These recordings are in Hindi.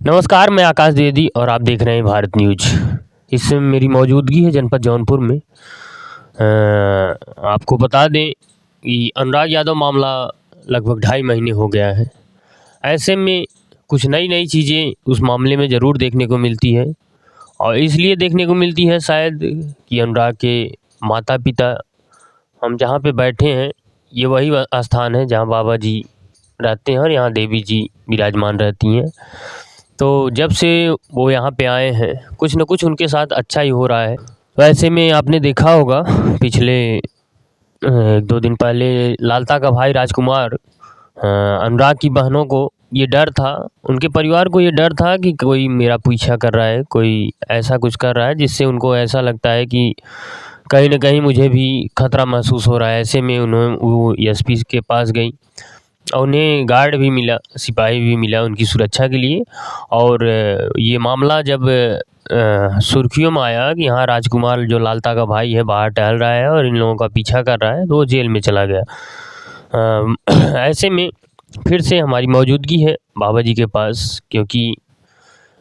नमस्कार, मैं आकाश द्विवेदी और आप देख रहे हैं भारत न्यूज। इस समय मेरी मौजूदगी है जनपद जौनपुर में। आपको बता दें कि अनुराग यादव मामला लगभग 2.5 महीने हो गया है। ऐसे में कुछ नई चीज़ें उस मामले में ज़रूर देखने को मिलती है और इसलिए देखने को मिलती है शायद कि अनुराग के माता पिता, हम जहाँ पे बैठे हैं ये वही स्थान है जहाँ बाबा जी रहते हैं और यहाँ देवी जी विराजमान रहती हैं। तो जब से वो यहाँ पे आए हैं कुछ न कुछ उनके साथ अच्छा ही हो रहा है। तो ऐसे में आपने देखा होगा पिछले 1-2 दिन पहले लालता का भाई राजकुमार, अनुराग की बहनों को ये डर था, उनके परिवार को ये डर था कि कोई मेरा पीछा कर रहा है, कोई ऐसा कुछ कर रहा है जिससे उनको ऐसा लगता है कि कहीं न कहीं मुझे भी खतरा महसूस हो रहा है। ऐसे में वो एसपी के पास गई और उन्हें गार्ड भी मिला, सिपाही भी मिला उनकी सुरक्षा के लिए। और ये मामला जब सुर्खियों में आया कि हाँ राजकुमार जो लालता का भाई है बाहर टहल रहा है और इन लोगों का पीछा कर रहा है, तो वो जेल में चला गया। ऐसे में फिर से हमारी मौजूदगी है बाबा जी के पास, क्योंकि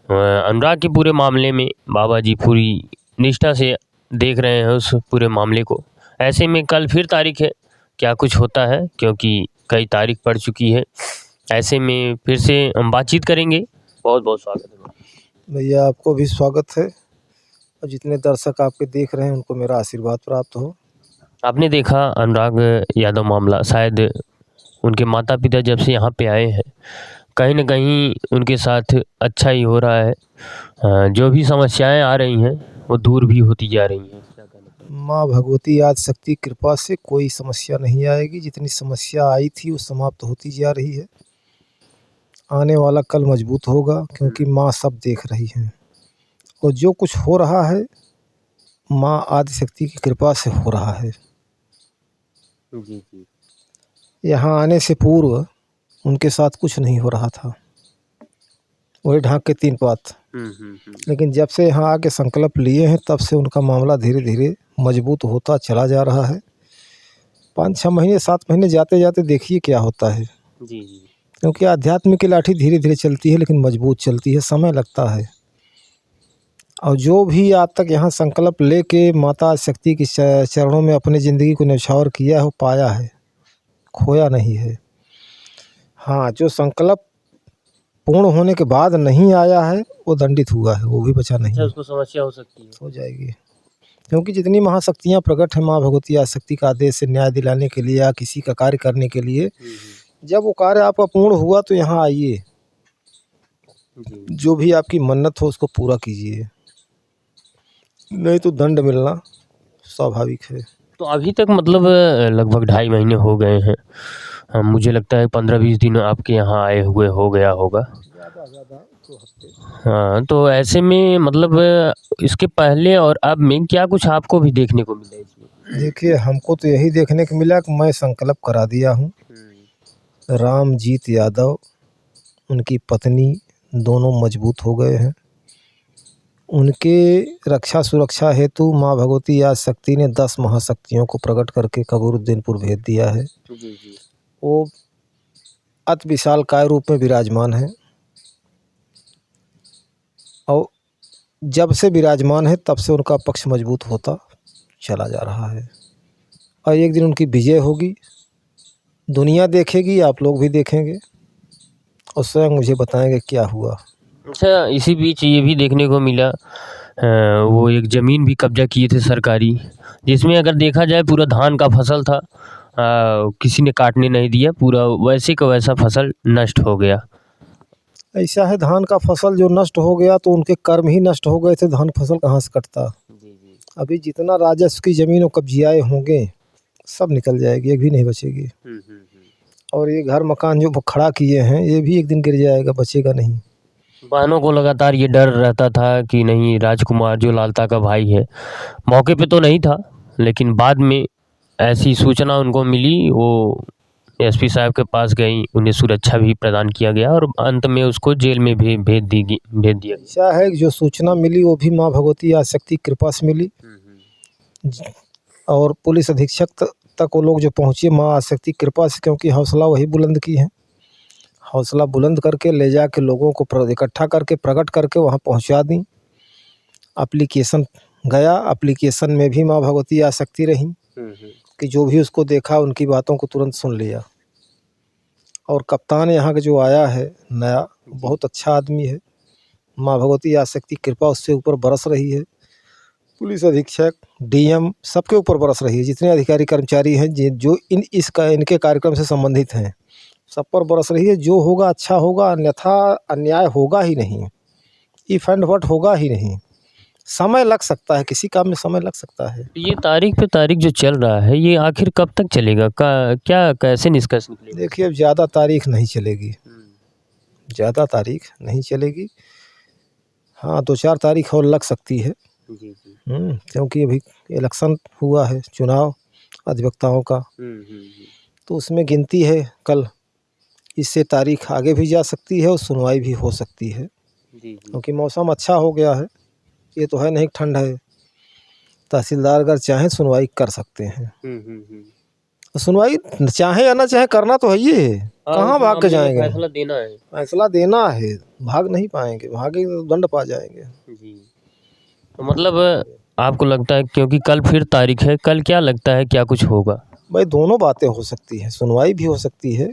अनुराग के पूरे मामले में बाबा जी पूरी निष्ठा से देख रहे हैं उस पूरे मामले को। ऐसे में कल फिर तारीख है, क्या कुछ होता है, क्योंकि कई तारीख पड़ चुकी है। ऐसे में फिर से हम बातचीत करेंगे। बहुत बहुत स्वागत है भैया, आपको भी स्वागत है और जितने दर्शक आपके देख रहे हैं उनको मेरा आशीर्वाद प्राप्त हो। आपने देखा अनुराग यादव मामला, शायद उनके माता पिता जब से यहाँ पे आए हैं कहीं न कहीं उनके साथ अच्छा ही हो रहा है। जो भी समस्याएं आ रही हैं वो दूर भी होती जा रही हैं। क्या कहना? माँ भगवती आदिशक्ति कृपा से कोई समस्या नहीं आएगी। जितनी समस्या आई थी वो समाप्त होती जा रही है। आने वाला कल मजबूत होगा क्योंकि माँ सब देख रही हैं और जो कुछ हो रहा है माँ आदिशक्ति की कृपा से हो रहा है। जी जी। यहाँ आने से पूर्व उनके साथ कुछ नहीं हो रहा था, वही ढाक के 3 पात। लेकिन जब से यहाँ आके संकल्प लिए हैं तब से उनका मामला धीरे धीरे मजबूत होता चला जा रहा है। 5-6 महीने 7 महीने जाते जाते देखिए क्या होता है। जी जी। क्योंकि आध्यात्म की लाठी धीरे धीरे चलती है लेकिन मजबूत चलती है, समय लगता है। और जो भी आज तक यहाँ संकल्प लेके माता शक्ति के चरणों में अपनी ज़िंदगी को न्यौछावर किया है वो पाया है, खोया नहीं है। हाँ, जो संकल्प पूर्ण होने के बाद नहीं आया है वो दंडित हुआ है, वो भी बचा नहीं है। उसको समस्या हो सकती है। हो जाएगी, क्योंकि जितनी महाशक्तियाँ प्रकट हैं माँ भगवती आदिशक्ति का आदेश से न्याय दिलाने के लिए या किसी का कार्य करने के लिए, जब वो कार्य आपका पूर्ण हुआ तो यहाँ आइए, जो भी आपकी मन्नत हो उसको पूरा कीजिए, नहीं तो दंड मिलना स्वाभाविक है। तो अभी तक मतलब लगभग 2.5 महीने हो गए हैं। मुझे लगता है 15-20 दिन आपके यहाँ आए हुए हो गया होगा। ज़्यादा 2 हफ्ते। हाँ, तो ऐसे में मतलब इसके पहले और अब में क्या कुछ आपको भी देखने को मिला इसमें? देखिए, हमको तो यही देखने को मिला कि मैं संकल्प करा दिया हूँ। रामजीत यादव, उनकी पत्नी दोनों मजबूत हो गए हैं। उनके रक्षा सुरक्षा हेतु माँ भगवती आदिशक्ति ने 10 महाशक्तियों को प्रकट करके कबीरुद्दीनपुर भेज दिया है। वो अति विशालकाय रूप में विराजमान है और जब से विराजमान है तब से उनका पक्ष मजबूत होता चला जा रहा है और एक दिन उनकी विजय होगी, दुनिया देखेगी, आप लोग भी देखेंगे और स्वयं मुझे बताएंगे क्या हुआ। अच्छा, इसी बीच ये भी देखने को मिला वो एक ज़मीन भी कब्जा किए थे सरकारी, जिसमें अगर देखा जाए पूरा धान का फसल था, किसी ने काटने नहीं दिया, पूरा वैसे का वैसा फसल नष्ट हो गया। ऐसा है, धान का फसल जो नष्ट हो गया तो उनके कर्म ही नष्ट हो गए थे, धान फसल कहाँ से कटता। अभी जितना राजस्व की ज़मीन और कब्जियाए होंगे सब निकल जाएगी, एक भी नहीं बचेगी। और ये घर मकान जो खड़ा किए हैं ये भी एक दिन गिर जाएगा, बचेगा नहीं। बहनों को लगातार ये डर रहता था कि नहीं राजकुमार जो लालता का भाई है, मौके पे तो नहीं था लेकिन बाद में ऐसी सूचना उनको मिली, वो एसपी साहब के पास गई, उन्हें सुरक्षा भी प्रदान किया गया और अंत में उसको जेल में भी भेज दिया गया। ऐसा है जो सूचना मिली वो भी माँ भगवती आदिशक्ति कृपा से मिली और पुलिस अधीक्षक तक वो लोग जो पहुँचे माँ आदिशक्ति कृपा से, क्योंकि हौसला वही बुलंद की है। हौसला बुलंद करके ले जाके लोगों को इकट्ठा करके प्रकट करके वहाँ पहुँचा दी। एप्लीकेशन गया, एप्लीकेशन में भी माँ भगवती आसक्ति रही कि जो भी उसको देखा उनकी बातों को तुरंत सुन लिया। और कप्तान यहाँ का जो आया है नया, बहुत अच्छा आदमी है। माँ भगवती आसक्ति कृपा उससे ऊपर बरस रही है। पुलिस अधीक्षक, डीएम सबके ऊपर बरस रही है। जितने अधिकारी कर्मचारी हैं जो इनके कार्यक्रम से संबंधित हैं, सब पर बरस रही है। जो होगा अच्छा होगा, अन्यथा अन्याय होगा ही नहीं। इफ एंड व्हाट होगा ही नहीं। समय लग सकता है, किसी काम में समय लग सकता है। ये तारीख पे तारीख जो चल रहा है, ये आखिर कब तक चलेगा? क्या कैसे निष्कर्ष निकलेगा? देखिए, अब ज़्यादा तारीख नहीं चलेगी, ज़्यादा तारीख नहीं चलेगी। हाँ, 2-4 तारीख और लग सकती है। जी जी। क्योंकि अभी इलेक्शन हुआ है, चुनाव अधिवक्ताओं का, तो उसमें गिनती है कल। इससे तारीख आगे भी जा सकती है और सुनवाई भी हो सकती है। क्योंकि मौसम अच्छा हो गया है, ये तो है नहीं ठंड है। तहसीलदार अगर चाहें सुनवाई कर सकते हैं। तो सुनवाई चाहे या ना चाहे करना तो है ही है। कहाँ भाग के जाएंगे? फैसला देना है। फैसला देना है, भाग नहीं पाएंगे। भागे तो दंड पा जाएंगे। जी। तो मतलब आपको लगता है क्योंकि कल फिर तारीख है, कल क्या लगता है क्या कुछ होगा? भाई दोनों बातें हो सकती है, सुनवाई भी हो सकती है।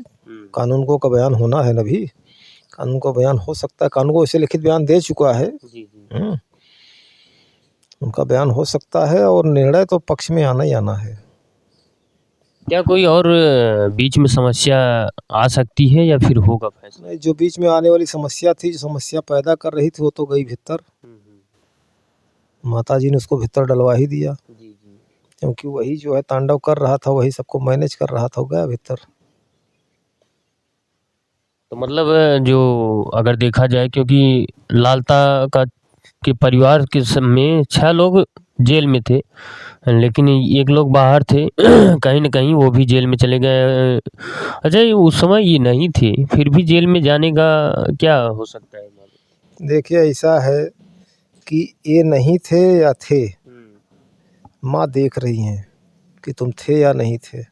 कानून को का बयान होना है ना भी, कानून को बयान हो सकता है। कानून को इसे लिखित बयान दे चुका है। उनका बयान हो सकता है और निर्णय तो पक्ष में आना ही आना है। क्या कोई और बीच में समस्या आ सकती है या फिर होगा फैसला? नहीं, जो बीच में आने वाली समस्या थी, जो समस्या पैदा कर रही थी, वो तो गई भीतर। माता जी ने उसको भीतर डलवा ही दिया। क्योंकि वही जो है तांडव कर रहा था, वही सबको मैनेज कर रहा था, वो गया भीतर। तो मतलब जो अगर देखा जाए, क्योंकि लालता का के परिवार के में 6 लोग जेल में थे, लेकिन 1 लोग बाहर थे। कहीं न कहीं वो भी जेल में चले गए। अच्छा, उस समय ये नहीं थे, फिर भी जेल में जाने का क्या हो सकता है? देखिए, ऐसा है कि ये नहीं थे या थे, माँ देख रही हैं कि तुम थे या नहीं थे।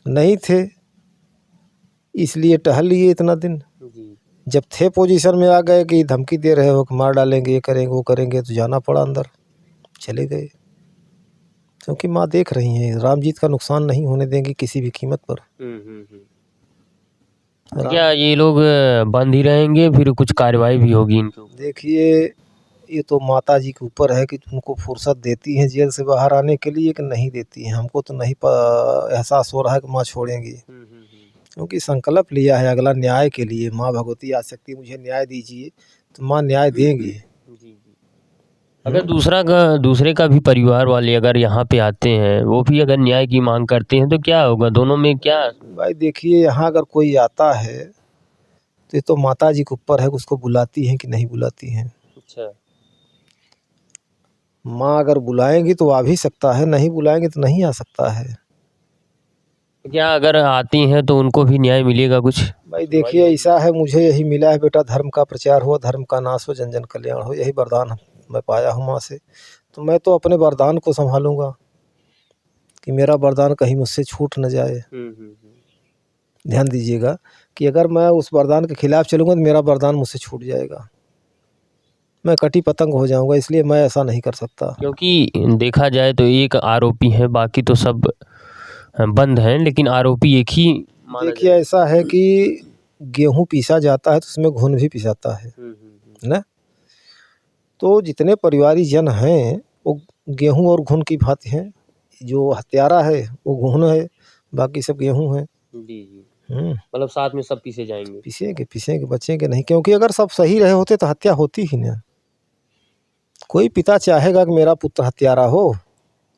नहीं थे इसलिए टहल लिए इतना दिन। जब थे पोजीशन में आ गए कि धमकी दे रहे हो कि मार डालेंगे, ये करेंगे, वो करेंगे, तो जाना पड़ा अंदर, चले गए। क्योंकि माँ देख रही हैं, रामजीत का नुकसान नहीं होने देंगी किसी भी कीमत पर। क्या ये लोग बंद ही रहेंगे, फिर कुछ कार्रवाई भी होगी इनके ऊपर? देखिए, ये तो माता जी के ऊपर है कि उनको फुर्सत देती हैं जेल से बाहर आने के लिए कि नहीं देती हैं। हमको तो नहीं एहसास हो रहा है कि माँ छोड़ेंगी। क्योंकि संकल्प लिया है अगला न्याय के लिए। माँ भगवती आसक्ति मुझे न्याय दीजिए, तो माँ न्याय देंगी। अगर दूसरे का भी परिवार वाले अगर यहाँ पे आते हैं, वो भी अगर न्याय की मांग करते हैं, तो क्या होगा? दोनों में क्या? भाई देखिए, यहाँ अगर कोई आता है तो ये तो माता जी के ऊपर है कि उसको बुलाती हैं कि नहीं बुलाती हैं। अच्छा। माँ अगर बुलाएंगी तो आ भी सकता है, नहीं बुलाएंगे तो नहीं आ सकता है। क्या अगर आती हैं तो उनको भी न्याय मिलेगा कुछ? भाई देखिए, ऐसा है, मुझे यही मिला है बेटा, धर्म का प्रचार हो, धर्म का नाश हो, जन जन कल्याण हो। यही वरदान मैं पाया हूँ माँ से। तो मैं तो अपने वरदान को संभालूंगा कि मेरा वरदान कहीं मुझसे छूट न जाए। ध्यान दीजिएगा कि अगर मैं उस वरदान के खिलाफ चलूँगा तो मेरा वरदान मुझसे छूट जाएगा, मैं कटी पतंग हो जाऊंगा। इसलिए मैं ऐसा नहीं कर सकता। क्योंकि देखा जाए तो एक आरोपी है, बाकी तो सब बंद हैं, लेकिन आरोपी एक ही माना देखिए, ऐसा है कि गेहूँ पीसा जाता है तो उसमें घुन भी पिसाता है ना। तो जितने परिवारी जन हैं वो गेहूँ और घुन की भांति हैं। जो हत्यारा है वो घुन है, बाकी सब गेहूँ है। मतलब साथ में सब पीसे जाएंगे। पीसेंगे बचेंगे नहीं। क्योंकि अगर सब सही रहे होते तो हत्या होती ही ना। कोई पिता चाहेगा कि मेरा पुत्र हत्यारा हो?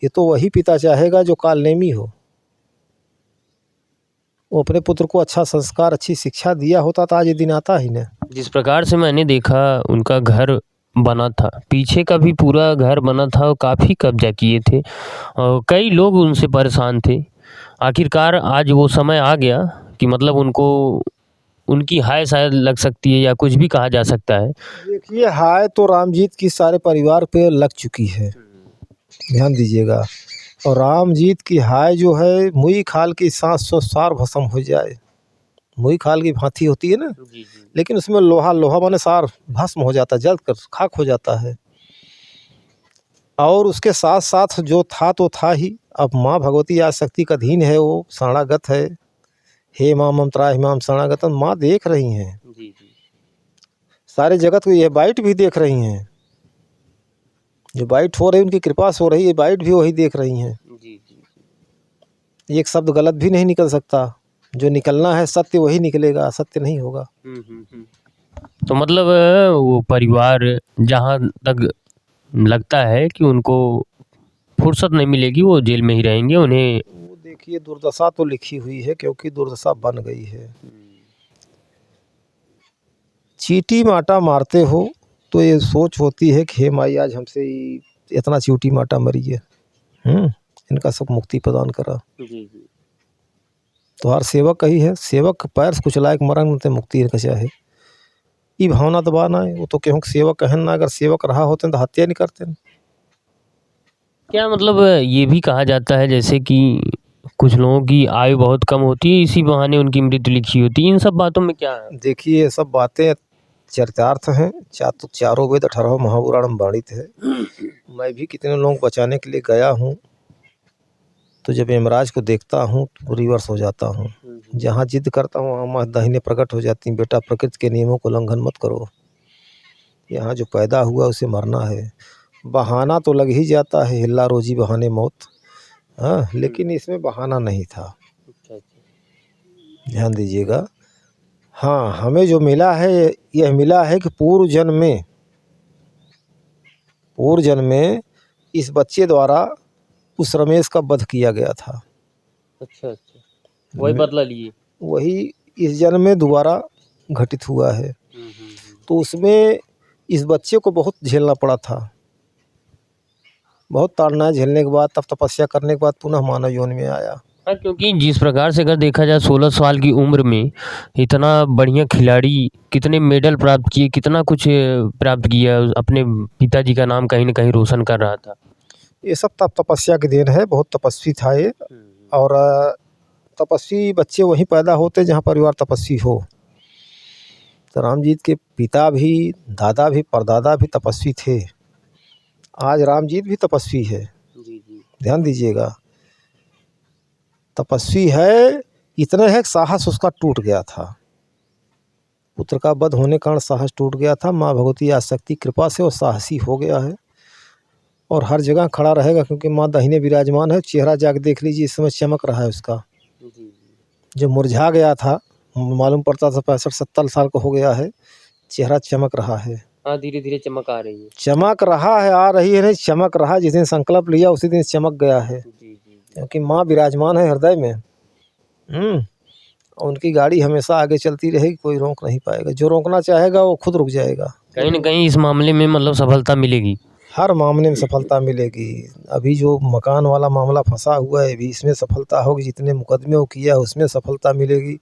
ये तो वही पिता चाहेगा जो कालनेमी हो। वो अपने पुत्र को अच्छा संस्कार, अच्छी शिक्षा दिया होता तो आज ये दिन आता ही ना। जिस प्रकार से मैंने देखा उनका घर बना था, पीछे का भी पूरा घर बना था और काफ़ी कब्जा किए थे और कई लोग उनसे परेशान थे। आखिरकार आज वो समय आ गया कि मतलब उनकी हाय शायद लग सकती है या कुछ भी कहा जा सकता है। देखिए, हाय तो रामजीत की सारे परिवार पे लग चुकी है, ध्यान दीजिएगा। और रामजीत की हाय जो है, मुई खाल की सांस सो सार भस्म हो जाए, मुई खाल की भांति होती है ना, जी जी। लेकिन उसमें लोहा लोहा माने सार भस्म हो जाता है, जल कर खाक हो जाता है। और उसके साथ साथ जो था तो था ही, अब माँ भगवती आदिशक्ति का अधीन है, वो शरणागत है। हे माँ ममत्रा हे माम शरणागतम, माँ देख रही हैं जी जी। सारे जगत को, ये बाइट भी देख रही हैं, जो बाइट हो रही उनकी कृपा से हो रही है, बाइट भी वही देख रही हैं। जी जी। एक शब्द गलत भी नहीं निकल सकता, जो निकलना है सत्य वही निकलेगा, असत्य नहीं होगा। तो मतलब वो परिवार जहाँ तक लगता है कि उनको फुर्सत नहीं मिलेगी, वो जेल में ही रहेंगे। उन्हें वो देखिए दुर्दशा तो लिखी हुई है, क्योंकि दुर्दशा बन गई है। चींटी माटा मारते हो तो ये सोच होती है कि हे माई आज हमसे इतना चींटी माटा मरी है, इनका सब मुक्ति प्रदान करा। जी जी। तो हर सेवक ही है, सेवक पैर से कुछ लायक मरण ते मुक्ति का चाहे, ये भावना दबा ना है। वो तो क्यों सेवक कहन ना, अगर सेवक रहा होते तो हत्या नहीं करते। क्या मतलब ये भी कहा जाता है जैसे कि कुछ लोगों की आयु बहुत कम होती है, इसी बहाने उनकी मृत्यु लिखी होती है। इन सब बातों में क्या है? देखिए ये सब बातें चरितार्थ हैं, चारों वेद 18 महापुराण में वर्णित है। मैं भी कितने लोगों को बचाने के लिए गया हूँ, तो जब यमराज को देखता हूँ तो रिवर्स हो जाता हूँ। जहाँ जिद करता हूँ वहाँ दाहिने प्रकट हो जाती हैं, बेटा प्रकृति के नियमों को उल्लंघन मत करो, यहाँ जो पैदा हुआ उसे मरना है। बहाना तो लग ही जाता है, हिल्ला रोजी बहाने मौत, हाँ, लेकिन इसमें बहाना नहीं था, ध्यान दीजिएगा। हाँ, हमें जो मिला है यह मिला है कि पूर्व जन्म में इस बच्चे द्वारा उस रमेश का वध किया गया था। अच्छा अच्छा, वही बदला लिए, वही इस जन्म में दोबारा घटित हुआ है। तो उसमें इस बच्चे को बहुत झेलना पड़ा था, बहुत ताड़ना झेलने के बाद, तब तपस्या करने के बाद पुनः मानव योनि में आया। हाँ, क्योंकि जिस प्रकार से अगर देखा जाए 16 साल की उम्र में इतना बढ़िया खिलाड़ी, कितने मेडल प्राप्त किए, कितना कुछ प्राप्त किया, अपने पिताजी का नाम कहीं ना कहीं रोशन कर रहा था। ये सब तपस्या की देन है, बहुत तपस्वी था ये। और तपस्वी बच्चे वहीं पैदा होते जहाँ परिवार तपस्वी हो। तो रामजीत के पिता भी, दादा भी, परदादा भी तपस्वी थे। आज रामजीत भी तपस्वी है, ध्यान दीजिएगा, तपस्वी है। इतने है साहस उसका टूट गया था, पुत्र का वध होने के कारण साहस टूट गया था। माँ भगवती आदिशक्ति कृपा से वो साहसी हो गया है और हर जगह खड़ा रहेगा, क्योंकि माँ दाहिने विराजमान है। चेहरा जाके देख लीजिए, इस समय चमक रहा है उसका, जो मुरझा गया था, मालूम पड़ता था 65-70 साल का हो गया है, चेहरा चमक रहा है। हाँ, धीरे धीरे चमक आ रही है, चमक रहा है, आ रही है नहीं, चमक रहा। जिस दिन संकल्प लिया उसी दिन चमक गया है, क्योंकि माँ विराजमान है हृदय में। उनकी गाड़ी हमेशा आगे चलती रहेगी, कोई रोक नहीं पाएगा। जो रोकना चाहेगा वो खुद रुक जाएगा। कहीं ना कहीं इस मामले में मतलब सफलता मिलेगी, हर मामले में सफलता मिलेगी। अभी जो मकान वाला मामला फंसा हुआ है, अभी इसमें सफलता होगी। जितने मुकदमे वो किया है उसमें सफलता मिलेगी।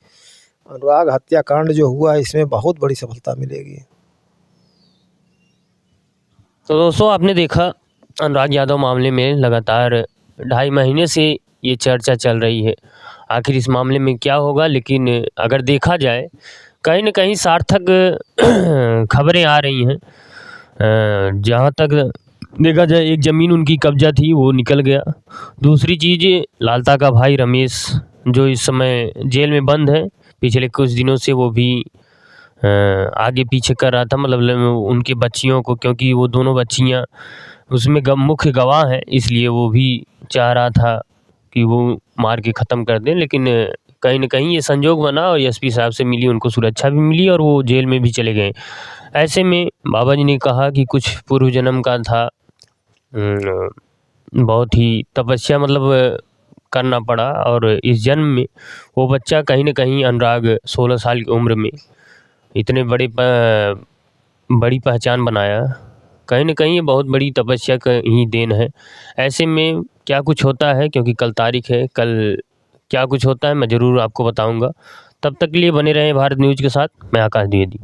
अनुराग हत्याकांड जो हुआ है, इसमें बहुत बड़ी सफलता मिलेगी। तो दोस्तों, आपने देखा अनुराग यादव मामले में लगातार 2.5 महीने से ये चर्चा चल रही है, आखिर इस मामले में क्या होगा। लेकिन अगर देखा जाए, कहीं ना कहीं सार्थक खबरें आ रही हैं। जहाँ तक देखा जाए, एक ज़मीन उनकी कब्जा थी, वो निकल गया। दूसरी चीज़, लालता का भाई रमेश जो इस समय जेल में बंद है, पिछले कुछ दिनों से वो भी आगे पीछे कर रहा था, मतलब उनके बच्चियों को, क्योंकि वो दोनों बच्चियां उसमें मुख्य गवाह हैं, इसलिए वो भी चाह रहा था कि वो मार के ख़त्म कर दें। लेकिन कहीं न कहीं ये संजोग बना और एसपी साहब से मिली, उनको सुरक्षा भी मिली और वो जेल में भी चले गए। ऐसे में बाबा जी ने कहा कि कुछ पूर्व जन्म का था, बहुत ही तपस्या मतलब करना पड़ा, और इस जन्म में वो बच्चा कहीं न कहीं अनुराग 16 साल की उम्र में इतने बड़ी पहचान बनाया। कहीं न कहीं ये बहुत बड़ी तपस्या का ही देन है। ऐसे में क्या कुछ होता है, क्योंकि कल तारीख है, कल क्या कुछ होता है मैं ज़रूर आपको बताऊँगा। तब तक के लिए बने रहें भारत न्यूज़ के साथ। मैं आकाश द्विवेदी।